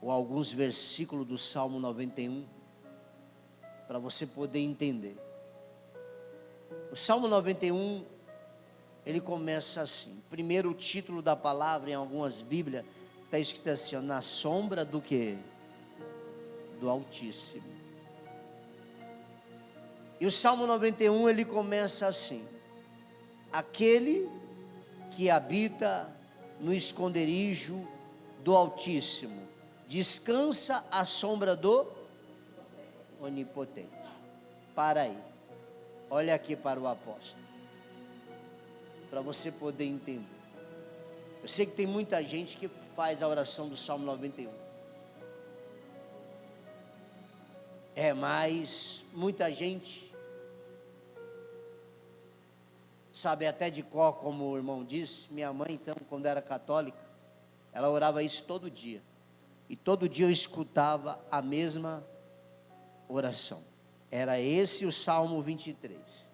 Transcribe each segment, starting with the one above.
ou alguns versículos do Salmo 91, para você poder entender. O Salmo 91, ele começa assim. Primeiro, o título da palavra, em algumas Bíblias, está escrito assim, ó, na sombra do quê? Do Altíssimo. E o Salmo 91, ele começa assim: aquele que habita no esconderijo do Altíssimo, descansa à sombra do Onipotente. Para aí, olha aqui para o apóstolo, para você poder entender. Eu sei que tem muita gente que faz a oração do Salmo 91. Mas muita gente sabe até de cor, como o irmão disse. Minha mãe, então, quando era católica, ela orava isso todo dia. E todo dia eu escutava a mesma oração. Era esse o Salmo 23.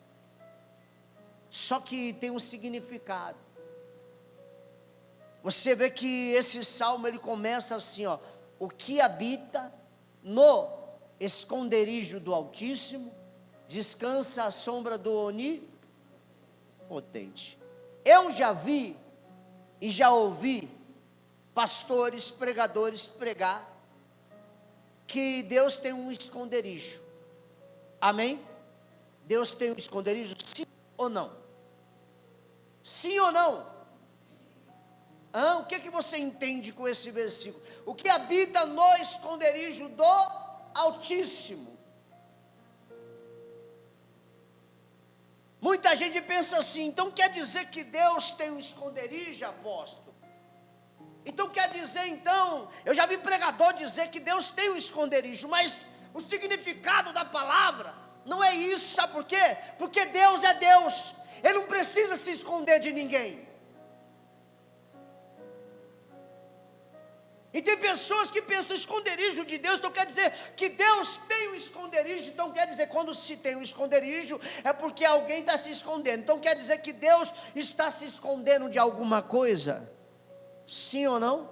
Só que tem um significado. Você vê que esse salmo, ele começa assim, ó: o que habita no esconderijo do Altíssimo, descansa à sombra do Onipotente. Eu já vi e já ouvi pastores, pregadores pregar que Deus tem um esconderijo. Amém? Deus tem um esconderijo, sim ou não? Sim ou não? O que você entende com esse versículo? O que habita no esconderijo do Altíssimo. Muita gente pensa assim: então quer dizer que Deus tem um esconderijo, apóstolo? Então quer dizer, então, eu já vi pregador dizer que Deus tem um esconderijo, mas o significado da palavra não é isso, sabe por quê? Porque Deus é Deus, Ele não precisa se esconder de ninguém. E tem pessoas que pensam esconderijo de Deus, então quer dizer que Deus tem um esconderijo. Então quer dizer, quando se tem um esconderijo, é porque alguém está se escondendo. Então quer dizer que Deus está se escondendo de alguma coisa? Sim ou não?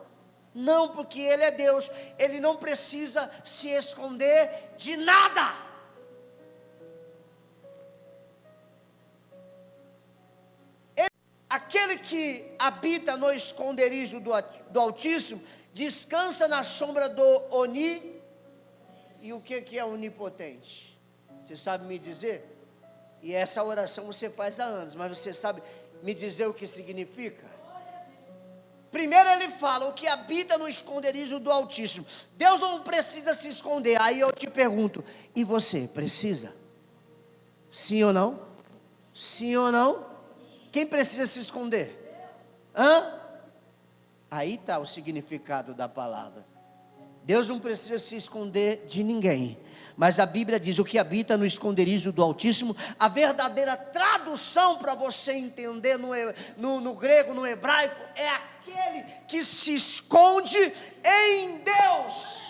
Não, porque Ele é Deus, Ele não precisa se esconder de nada. Aquele que habita no esconderijo do Altíssimo, descansa na sombra do E o que é onipotente? Você sabe me dizer? E essa oração você faz há anos, mas você sabe me dizer o que significa? Primeiro ele fala, o que habita no esconderijo do Altíssimo. Deus não precisa se esconder. Aí eu te pergunto, e você, precisa? Sim ou não? Sim ou não? Quem precisa se esconder? Aí está o significado da palavra. Deus não precisa se esconder de ninguém. Mas a Bíblia diz, o que habita no esconderijo do Altíssimo. A verdadeira tradução para você entender no grego, no hebraico, é aquele que se esconde em Deus.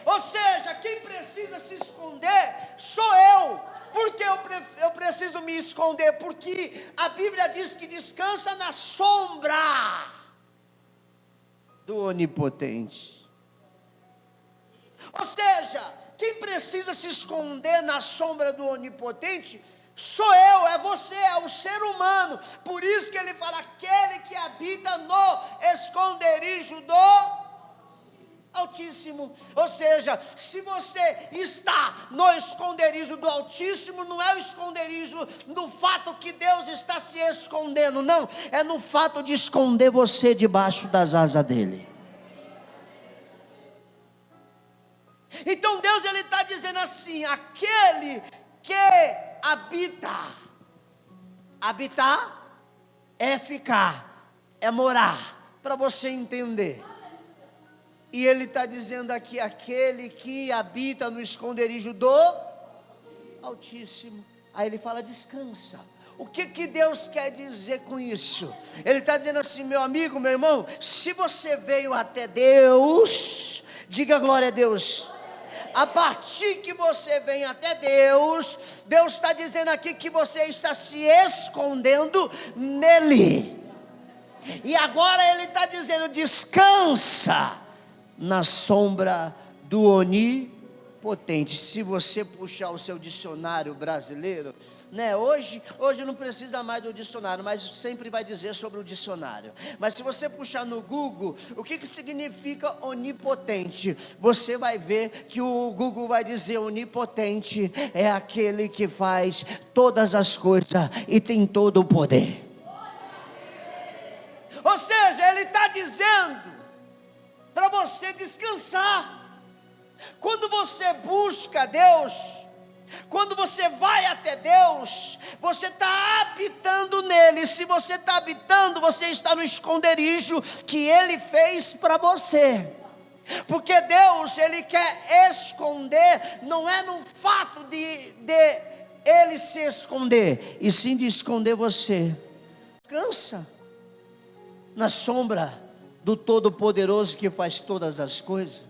Ou seja, quem precisa se esconder sou eu. Por que eu preciso me esconder? Porque a Bíblia diz que descansa na sombra do Onipotente. Ou seja, quem precisa se esconder na sombra do Onipotente sou eu, é você, é o ser humano. Por isso que ele fala, aquele que habita no esconderijo do Altíssimo. Ou seja, se você está no esconderijo do Altíssimo, não é o esconderijo do fato que Deus está se escondendo, não, é no fato de esconder você debaixo das asas dele. Então Deus, ele está dizendo assim, aquele que habitar é ficar, é morar, para você entender. E ele está dizendo aqui, aquele que habita no esconderijo do Altíssimo. Aí ele fala, descansa. O que Deus quer dizer com isso? Ele está dizendo assim, meu amigo, meu irmão, se você veio até Deus, diga glória a Deus. A partir que você vem até Deus, Deus está dizendo aqui que você está se escondendo nele. E agora ele está dizendo, descansa na sombra do onipotente. Se você puxar o seu dicionário brasileiro, né? Hoje não precisa mais do dicionário, mas sempre vai dizer sobre o dicionário. Mas se você puxar no Google, o que significa onipotente? Você vai ver que o Google vai dizer: onipotente é aquele que faz todas as coisas e tem todo o poder. Ou seja, ele está dizendo para você descansar. Quando você busca Deus, quando você vai até Deus, você está habitando nele. Se você está habitando, você está no esconderijo que Ele fez para você. Porque Deus, Ele quer esconder, não é no fato de Ele se esconder, e sim de esconder você. Descansa na sombra do Todo-Poderoso que faz todas as coisas.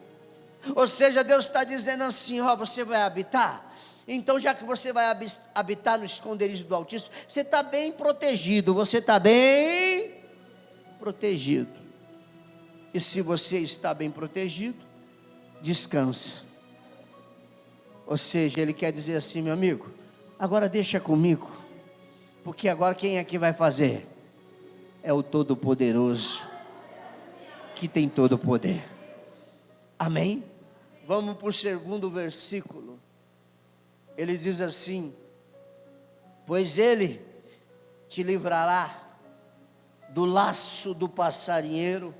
Ou seja, Deus está dizendo assim: ó, você vai habitar. Então, já que você vai habitar no esconderijo do Altíssimo, você está bem protegido. Você está bem protegido. E se você está bem protegido, descansa. Ou seja, Ele quer dizer assim: meu amigo, agora deixa comigo, porque agora quem é que vai fazer? É o Todo-Poderoso, que tem todo o poder. Amém? Vamos para o segundo versículo. Ele diz assim: pois Ele te livrará do laço do passarinheiro,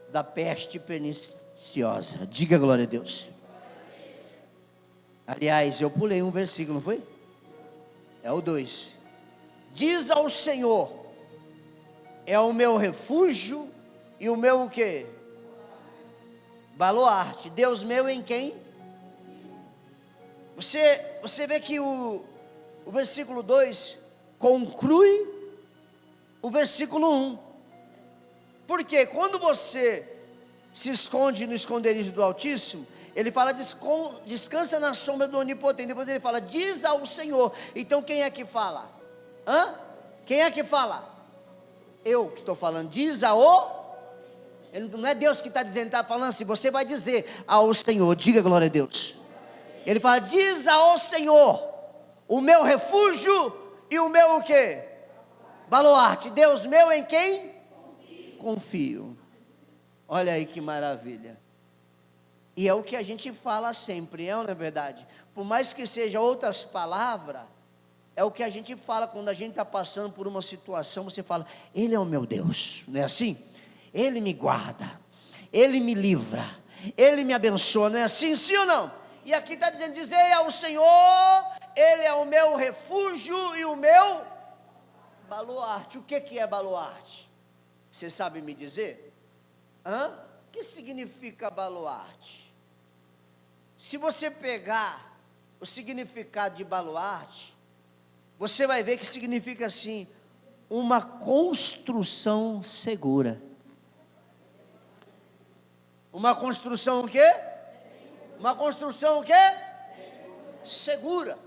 da peste perniciosa. Diga glória a Deus. Aliás, eu pulei um versículo, não foi? É o 2. Diz ao Senhor: é o meu refúgio e o meu o quê? Baluarte. Deus meu em quem? Você vê que o versículo 2 conclui o versículo 1. Porque quando você se esconde no esconderijo do Altíssimo, ele fala: descansa na sombra do Onipotente. Depois ele fala: diz ao Senhor. Então quem é que fala? Quem é que fala? Eu que estou falando. Diz não é Deus que está dizendo, está falando assim: você vai dizer ao Senhor. Diga glória a Deus. Ele fala: diz ao Senhor, o meu refúgio e o meu o quê? Baluarte. Deus meu em quem? Confio. Olha aí que maravilha. E é o que a gente fala sempre, não é verdade? Por mais que seja outras palavras, é o que a gente fala quando a gente está passando por uma situação. Você fala: Ele é o meu Deus, não é assim? Ele me guarda, Ele me livra, Ele me abençoa, não é assim? Sim ou não? E aqui está dizendo: dizei ao Senhor, Ele é o meu refúgio e o meu baluarte. O que é baluarte? Você sabe me dizer? O que significa baluarte? Se você pegar o significado de baluarte, você vai ver que significa assim: uma construção segura. Uma construção o quê? Uma construção o quê? Segura.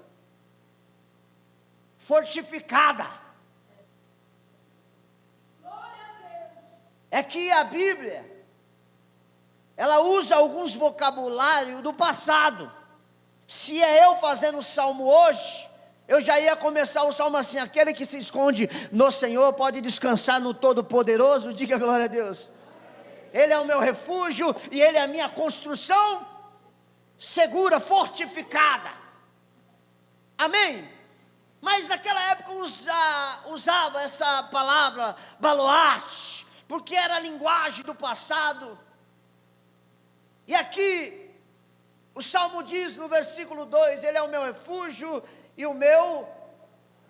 Fortificada. É que a Bíblia, ela usa alguns vocabulários do passado. Se é eu fazendo o salmo hoje, eu já ia começar o salmo assim: aquele que se esconde no Senhor pode descansar no Todo-Poderoso. Diga glória a Deus. Ele é o meu refúgio e Ele é a minha construção segura, fortificada. Amém? Mas naquela época usava essa palavra baluarte, porque era a linguagem do passado. E aqui o Salmo diz no versículo 2: Ele é o meu refúgio e o meu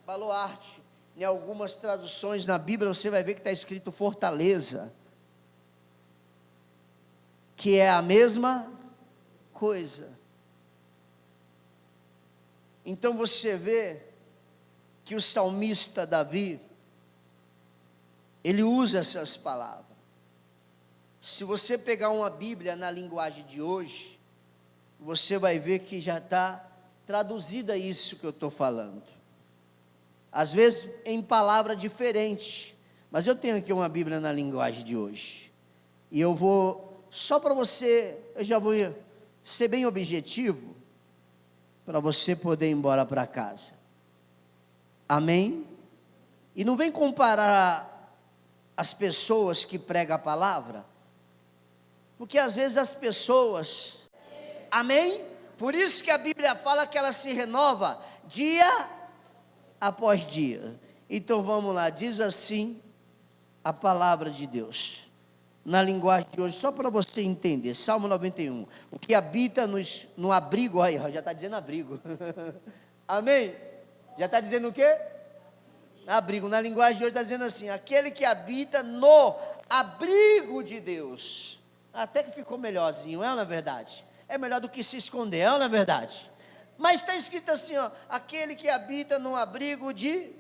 baluarte. Em algumas traduções na Bíblia você vai ver que está escrito fortaleza, que é a mesma coisa. Então você vê que o salmista Davi, ele usa essas palavras. Se você pegar uma Bíblia na linguagem de hoje, você vai ver que já está traduzida isso que eu estou falando. Às vezes em palavra diferente, mas eu tenho aqui uma Bíblia na linguagem de hoje, e eu vou só para você, eu já vou ser bem objetivo, para você poder ir embora para casa. Amém? E não vem comparar as pessoas que pregam a palavra, porque às vezes as pessoas, amém? Por isso que a Bíblia fala que ela se renova dia após dia. Então vamos lá, diz assim a palavra de Deus, na linguagem de hoje, só para você entender, Salmo 91, o que habita no abrigo, aí, já está dizendo abrigo, amém? Já está dizendo o quê? Abrigo, na linguagem de hoje está dizendo assim, aquele que habita no abrigo de Deus, até que ficou melhorzinho, é na verdade? É melhor do que se esconder, é na verdade? Mas está escrito assim, ó, aquele que habita no abrigo de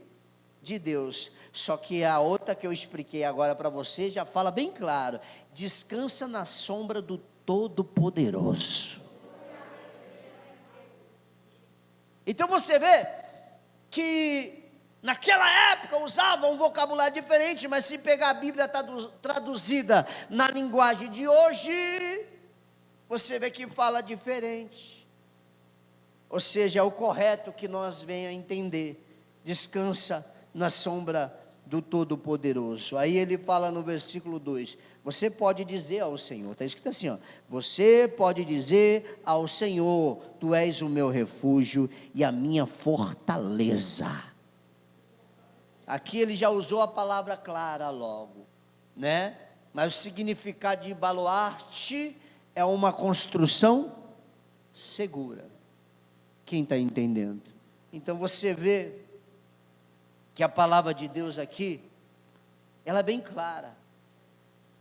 Deus. Só que a outra que eu expliquei agora para você, já fala bem claro, descansa na sombra do Todo-Poderoso. Então você vê, que naquela época usava um vocabulário diferente, mas se pegar a Bíblia traduzida na linguagem de hoje, você vê que fala diferente, ou seja, é o correto que nós venha a entender, descansa na sombra do Todo-Poderoso. Aí ele fala no versículo 2, você pode dizer ao Senhor, está escrito assim, ó, você pode dizer ao Senhor, tu és o meu refúgio e a minha fortaleza. Aqui ele já usou a palavra clara logo, né? Mas o significado de baluarte é uma construção segura. Quem está entendendo? Então você vê que a palavra de Deus aqui, ela é bem clara.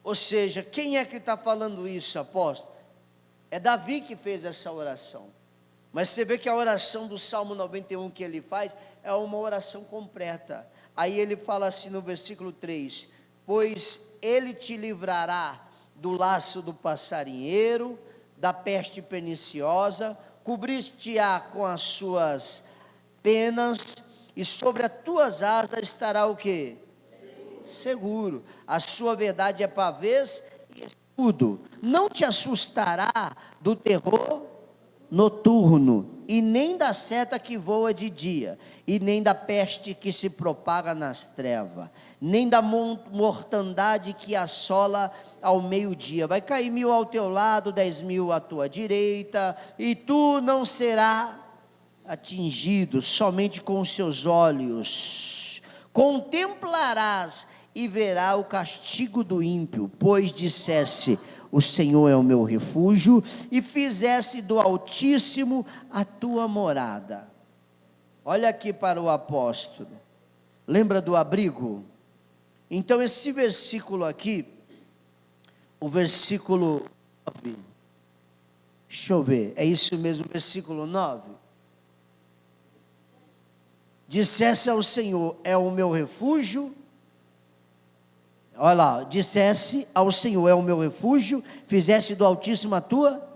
Ou seja, quem é que está falando isso, apóstolo? É Davi que fez essa oração. Mas você vê que a oração do Salmo 91 que ele faz, é uma oração completa. Aí ele fala assim no versículo 3, pois ele te livrará do laço do passarinheiro, da peste perniciosa, cobrir-te-á com as suas penas, e sobre as tuas asas estará o quê? Seguro. A sua verdade é pavês e escudo. Não te assustará do terror noturno, e nem da seta que voa de dia, e nem da peste que se propaga nas trevas, nem da mortandade que assola ao meio-dia. Vai cair 1.000 ao teu lado, 10.000 à tua direita, e tu não serás atingido. Somente com os seus olhos contemplarás e verá o castigo do ímpio, pois dissesse, o Senhor é o meu refúgio, e fizesse do Altíssimo a tua morada. Olha aqui para o apóstolo, lembra do abrigo? Então esse versículo aqui, o versículo 9, deixa eu ver, é isso mesmo, versículo 9, dissesse ao Senhor, é o meu refúgio. Olha lá, dissesse ao Senhor, é o meu refúgio, fizesse do Altíssimo a tua.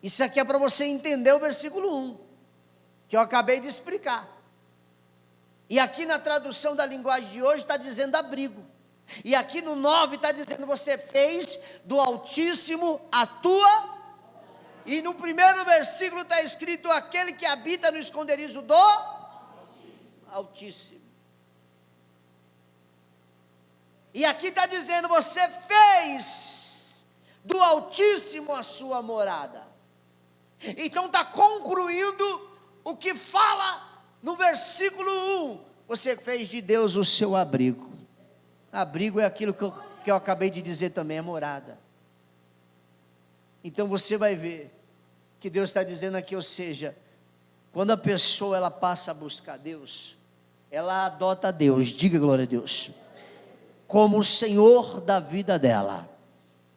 Isso aqui é para você entender o versículo 1, que eu acabei de explicar. E aqui na tradução da linguagem de hoje está dizendo abrigo. E aqui no 9 está dizendo, você fez do Altíssimo a tua. E no primeiro versículo está escrito, aquele que habita no esconderijo do Altíssimo. E aqui está dizendo, você fez do Altíssimo a sua morada. Então está concluindo o que fala no versículo 1. Você fez de Deus o seu abrigo. Abrigo é aquilo que eu acabei de dizer também, é morada. Então você vai ver que Deus está dizendo aqui, ou seja, quando a pessoa ela passa a buscar Deus, ela adota Deus, diga glória a Deus, como o Senhor da vida dela,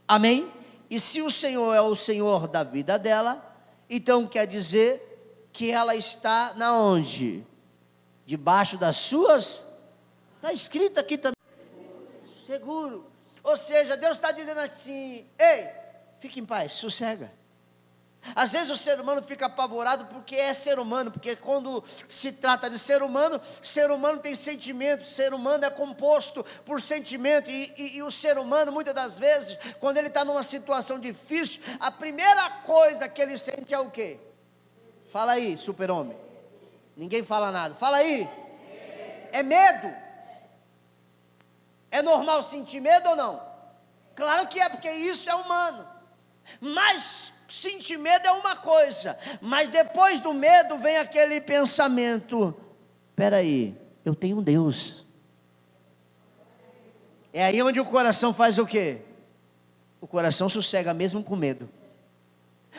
amém? E se o Senhor é o Senhor da vida dela, então quer dizer que ela está na onde? Debaixo das suas, está escrito aqui também, seguro. Ou seja, Deus está dizendo assim, ei, fique em paz, sossega, Às vezes o ser humano fica apavorado porque é ser humano, porque quando se trata de ser humano tem sentimento, ser humano é composto por sentimento, e o ser humano, muitas das vezes, quando ele está numa situação difícil, a primeira coisa que ele sente é o quê? Fala aí, super-homem. Ninguém fala nada, fala aí. É medo. É normal sentir medo ou não? Claro que é, porque isso é humano. Mas sentir medo é uma coisa, mas depois do medo vem aquele pensamento: espera aí, eu tenho um Deus. É aí onde o coração faz o quê? O coração sossega mesmo com medo.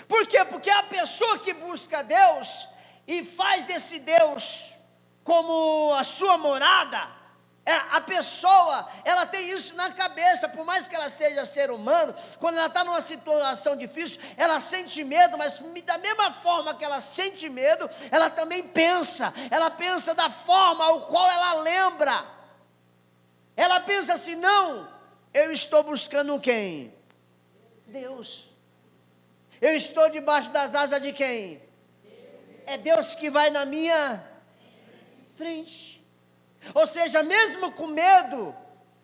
Por quê? Porque a pessoa que busca Deus e faz desse Deus como a sua morada, a pessoa, ela tem isso na cabeça. Por mais que ela seja ser humano, quando ela está numa situação difícil, ela sente medo, mas da mesma forma que ela sente medo, ela também pensa, da forma ao qual ela lembra. Ela pensa assim: não, eu estou buscando quem? Deus. Eu estou debaixo das asas de quem? É Deus que vai na minha frente. Ou seja, mesmo com medo,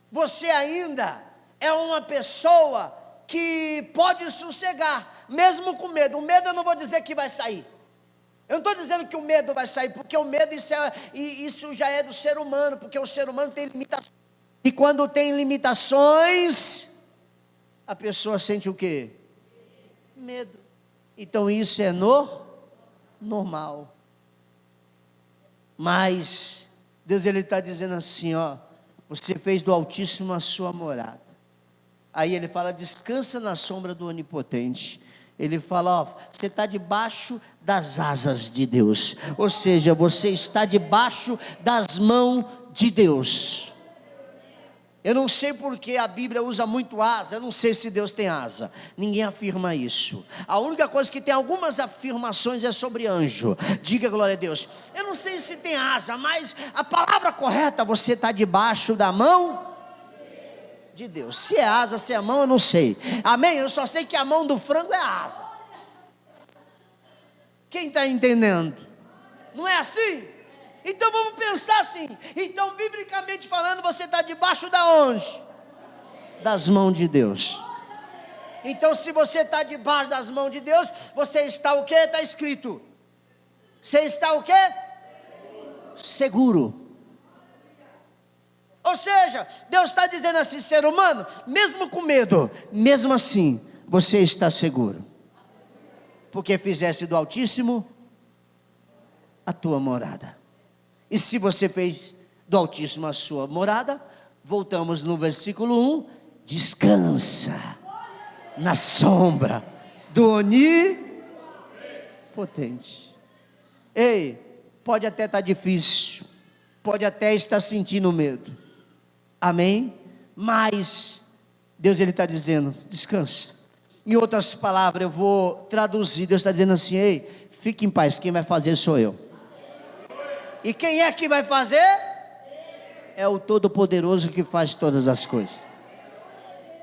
você ainda é uma pessoa que pode sossegar, mesmo com medo. O medo eu não vou dizer que vai sair. Eu não estou dizendo que o medo vai sair, porque o medo isso já é do ser humano, porque o ser humano tem limitações. E quando tem limitações, a pessoa sente o quê? Medo. Então isso é normal. Mas Deus, ele está dizendo assim, ó: você fez do Altíssimo a sua morada. Aí ele fala: descansa na sombra do Onipotente. Ele fala: ó, você está debaixo das asas de Deus. Ou seja, você está debaixo das mãos de Deus. Eu não sei porque a Bíblia usa muito asa. Eu não sei se Deus tem asa. Ninguém afirma isso. A única coisa que tem algumas afirmações é sobre anjo. Diga glória a Deus. Eu não sei se tem asa, mas a palavra correta: você está debaixo da mão de Deus. Se é asa, se é mão, eu não sei. Amém? Eu só sei que a mão do frango é asa. Quem está entendendo? Não é assim? Então vamos pensar assim. Então, biblicamente falando, você está debaixo da onde? Das mãos de Deus. Então, se você está debaixo das mãos de Deus, você está o quê? Está escrito. Você está o quê? Seguro. Ou seja, Deus está dizendo assim: ser humano, mesmo com medo, mesmo assim, você está seguro. Porque fizeste do Altíssimo a tua morada. E se você fez do Altíssimo a sua morada, voltamos no versículo 1, descansa na sombra do Onipotente. Ei, pode até estar difícil, pode até estar sentindo medo, amém? Mas Deus, ele está dizendo: descansa. Em outras palavras, eu vou traduzir. Deus está dizendo assim: ei, fique em paz, quem vai fazer sou eu. E quem é que vai fazer? É o Todo-Poderoso que faz todas as coisas.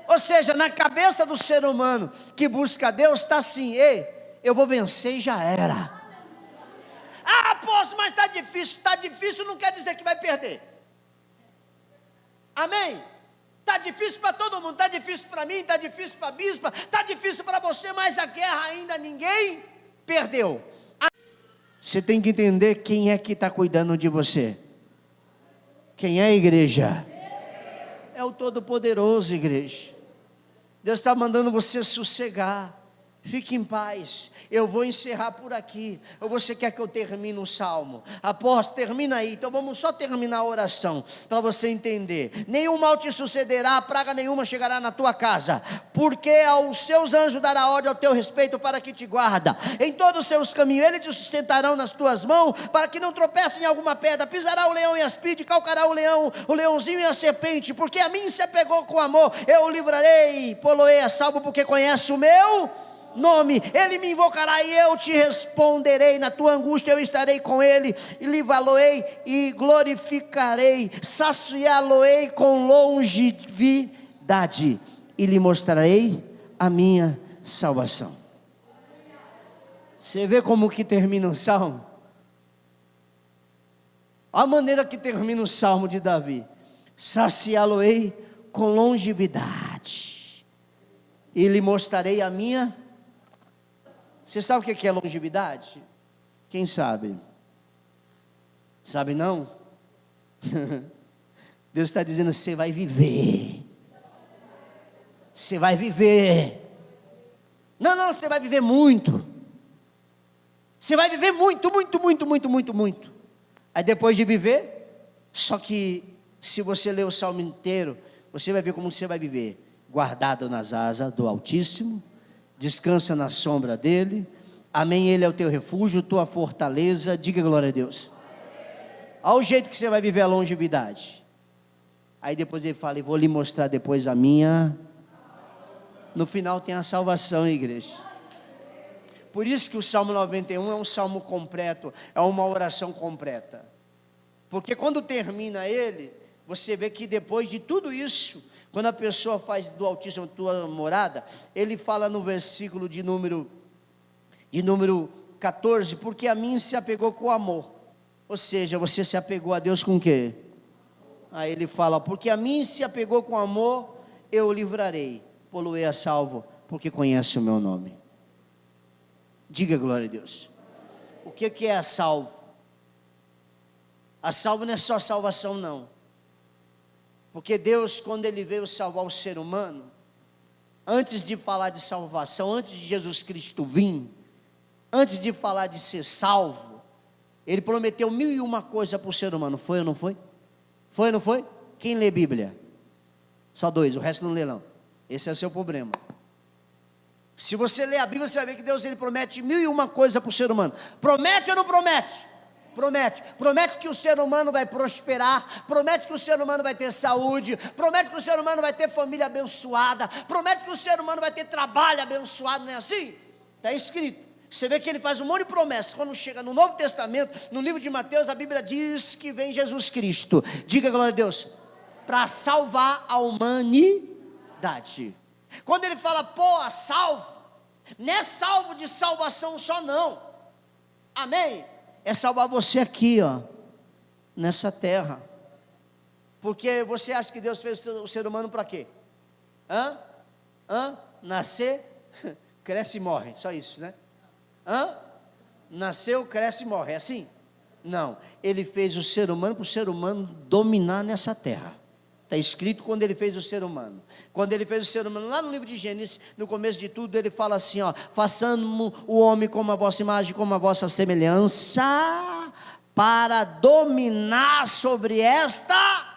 Ou seja, na cabeça do ser humano que busca Deus está assim: ei, eu vou vencer e já era. Ah, apóstolo, mas está difícil. Está difícil não quer dizer que vai perder. Amém? Está difícil para todo mundo. Está difícil para mim, está difícil para a bispa, está difícil para você, mas a guerra ainda ninguém perdeu. Você tem que entender quem é que está cuidando de você. Quem é a igreja? É o Todo-Poderoso, igreja. Deus está mandando você sossegar. Fique em paz. Eu vou encerrar por aqui. Ou você quer que eu termine o salmo? Apóstolo, termina aí. Então vamos só terminar a oração, para você entender. Nenhum mal te sucederá, praga nenhuma chegará na tua casa, porque aos seus anjos dará ordem ao teu respeito, para que te guarda em todos os seus caminhos. Eles te sustentarão nas tuas mãos, para que não tropece em alguma pedra. Pisará o leão e a aspide, calcará o leão, o leãozinho e a serpente. Porque a mim se apegou com amor, eu o livrarei, pô-lo-ei a salvo, porque conhece o meu nome. Ele me invocará e eu te responderei. Na tua angústia eu estarei com ele, e livrá-lo-ei e glorificarei, saciá-lo-ei com longevidade, e lhe mostrarei a minha salvação. Você vê como que termina o salmo? A maneira que termina o salmo de Davi: saciá-lo-ei com longevidade, e lhe mostrarei a minha. Você sabe o que é longevidade? Quem sabe? Sabe não? Deus está dizendo: você vai viver. Você vai viver. Não, você vai viver muito. Você vai viver muito, muito, muito, muito, muito, muito. Aí depois de viver, só que se você ler o salmo inteiro, você vai ver como você vai viver: guardado nas asas do Altíssimo, descansa na sombra dele. Amém, ele é o teu refúgio, tua fortaleza. Diga glória a Deus. Olha o jeito que você vai viver a longevidade. Aí depois ele fala: e vou lhe mostrar depois a minha. No final tem a salvação, igreja. Por isso que o Salmo 91 é um salmo completo, é uma oração completa. Porque quando termina ele, você vê que depois de tudo isso, quando a pessoa faz do Altíssimo tua morada, ele fala no versículo de número 14: porque a mim se apegou com amor. Ou seja, você se apegou a Deus com o quê? Aí ele fala: porque a mim se apegou com amor, eu o livrarei, pô-lo-ei a salvo, porque conhece o meu nome. Diga glória a Deus. O que é a salvo? A salvo não é só salvação não. Porque Deus, quando Ele veio salvar o ser humano, antes de falar de salvação, antes de Jesus Cristo vir, antes de falar de ser salvo, Ele prometeu 1001 coisas para o ser humano. Foi ou não foi? Foi ou não foi? Quem lê Bíblia? Só 2, o resto não lê não. Esse é o seu problema. Se você ler a Bíblia, você vai ver que Deus, Ele promete 1001 coisas para o ser humano. Promete ou não promete? Promete. Promete que o ser humano vai prosperar. Promete que o ser humano vai ter saúde. Promete que o ser humano vai ter família abençoada. Promete que o ser humano vai ter trabalho abençoado. Não é assim? Está escrito. Você vê que Ele faz um monte de promessas. Quando chega no Novo Testamento, no livro de Mateus, a Bíblia diz que vem Jesus Cristo. Diga glória a Deus. Para salvar a humanidade. Quando Ele fala, pô, salvo, não é salvo de salvação só não. Amém? É salvar você aqui, ó, nessa terra. Porque você acha que Deus fez o ser humano para quê? Nascer, cresce e morre, só isso, né? Nasceu, cresce e morre, é assim? Não, Ele fez o ser humano para o ser humano dominar nessa terra. Está escrito quando Ele fez o ser humano. Quando Ele fez o ser humano, lá no livro de Gênesis, no começo de tudo, Ele fala assim, ó: façamos o homem como a vossa imagem, como a vossa semelhança, para dominar sobre esta